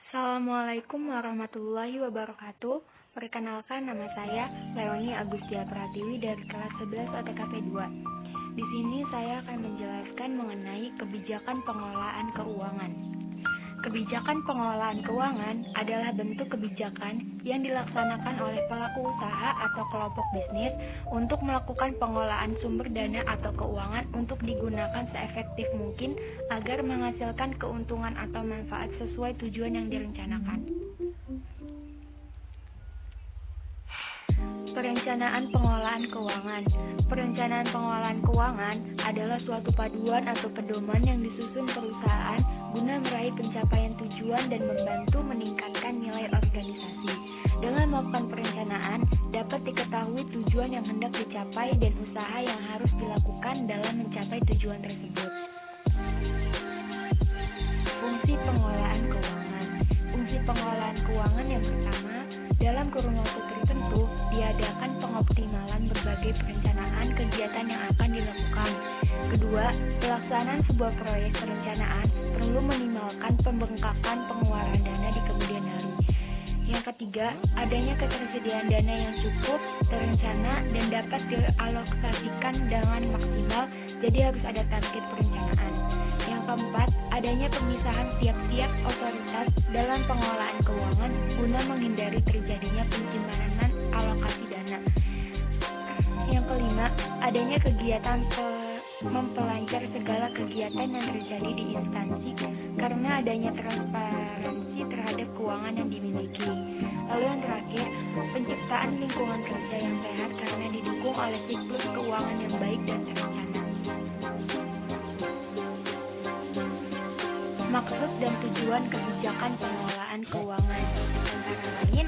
Assalamualaikum warahmatullahi wabarakatuh. Perkenalkan, nama saya Leoni Agustia Pratiwi dari kelas 11 OTKP 2. Di sini saya akan menjelaskan mengenai kebijakan pengelolaan keuangan. Kebijakan pengelolaan keuangan adalah bentuk kebijakan yang dilaksanakan oleh pelaku usaha atau kelompok bisnis untuk melakukan pengelolaan sumber dana atau keuangan untuk digunakan seefektif mungkin agar menghasilkan keuntungan atau manfaat sesuai tujuan yang direncanakan. Perencanaan pengelolaan keuangan. Perencanaan pengelolaan keuangan adalah suatu paduan atau pedoman yang disusun perusahaan guna meraih pencapaian tujuan dan membantu meningkatkan nilai organisasi. Dengan melakukan perencanaan, dapat diketahui tujuan yang hendak dicapai dan usaha yang harus dilakukan dalam mencapai tujuan tersebut. Fungsi pengelolaan keuangan. Fungsi pengelolaan keuangan yang pertama, dalam kurun waktu tertentu, diadakan pengoptimalan berbagai perencanaan kegiatan yang akan dilakukan. Kedua, pelaksanaan sebuah proyek perencanaan perlu meminimalkan pembengkakan pengeluaran dana di kemudian hari. Yang ketiga, adanya ketersediaan dana yang cukup, terencana, dan dapat dialokasikan dengan maksimal, jadi harus ada target perencanaan. Yang keempat, adanya pemisahan tiap-tiap otoritas dalam pengelolaan keuangan guna menghindari terjadinya penyimpanan alokasi dana. Yang kelima, adanya kegiatan mempelancar segala kegiatan yang terjadi di instansi karena adanya transparansi terhadap keuangan yang dimiliki. Lalu yang terakhir, penciptaan lingkungan kerja yang sehat karena didukung oleh siklus keuangan yang baik dan terencana. Maksud dan tujuan kebijakan pengelolaan keuangan antara lain: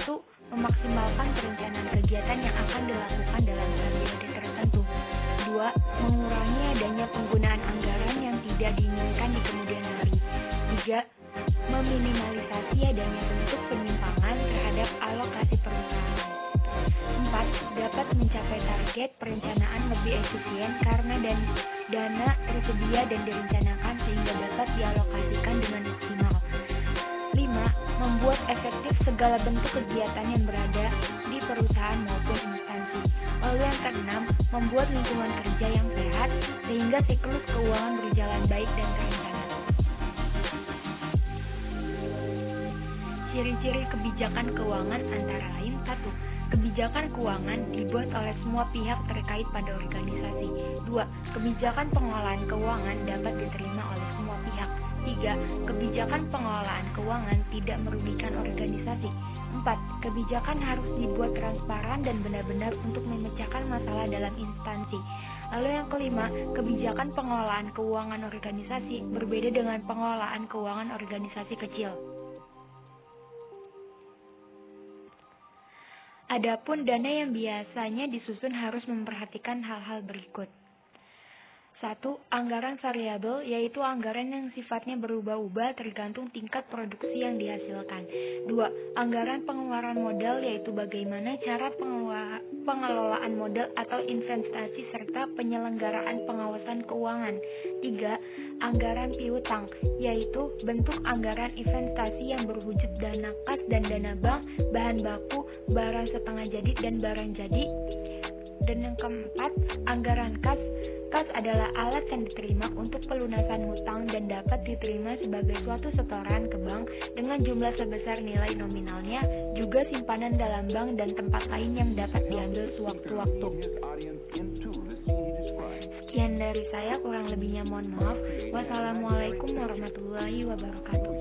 1. Memaksimalkan perencanaan kegiatan yang akan dilakukan dalam periode tertentu. 2. Mengurangi adanya penggunaan anggaran yang tidak diinginkan di kemudian hari. 3. Meminimalisasi adanya bentuk penyimpangan terhadap alokasi perusahaan. 4. Dapat mencapai target perencanaan lebih efisien karena dana tersedia dan direncanakan sehingga dapat dialokasikan dengan maksimal. 5. Membuat efektif segala bentuk kegiatan yang berada di perusahaan maupun instansi. Lalu yang keenam, membuat lingkungan kerja yang sehat sehingga siklus keuangan berjalan baik dan terencana. Ciri-ciri kebijakan keuangan antara lain: 1. Kebijakan keuangan dibuat oleh semua pihak terkait pada organisasi. 2. Kebijakan pengelolaan keuangan dapat diterima oleh semua pihak. 3. Kebijakan pengelolaan keuangan tidak merugikan organisasi. 4. Kebijakan harus dibuat transparan dan benar-benar untuk memecahkan masalah dalam instansi. Lalu yang kelima, kebijakan pengelolaan keuangan organisasi berbeda dengan pengelolaan keuangan organisasi kecil. Adapun dana yang biasanya disusun harus memperhatikan hal-hal berikut. 1. Anggaran variabel, yaitu anggaran yang sifatnya berubah-ubah tergantung tingkat produksi yang dihasilkan. 2. Anggaran pengeluaran modal, yaitu bagaimana cara pengelolaan modal atau investasi serta penyelenggaraan pengawasan keuangan. 3. Anggaran piutang, yaitu bentuk anggaran investasi yang berwujud dana kas dan dana bank, bahan baku, barang setengah jadi, dan barang jadi. Dan yang keempat, anggaran kas. Kas adalah alat yang diterima untuk pelunasan hutang dan dapat diterima sebagai suatu setoran ke bank dengan jumlah sebesar nilai nominalnya, juga simpanan dalam bank dan tempat lain yang dapat diambil sewaktu-waktu. Sekian dari saya, kurang lebihnya mohon maaf. Wassalamualaikum warahmatullahi wabarakatuh.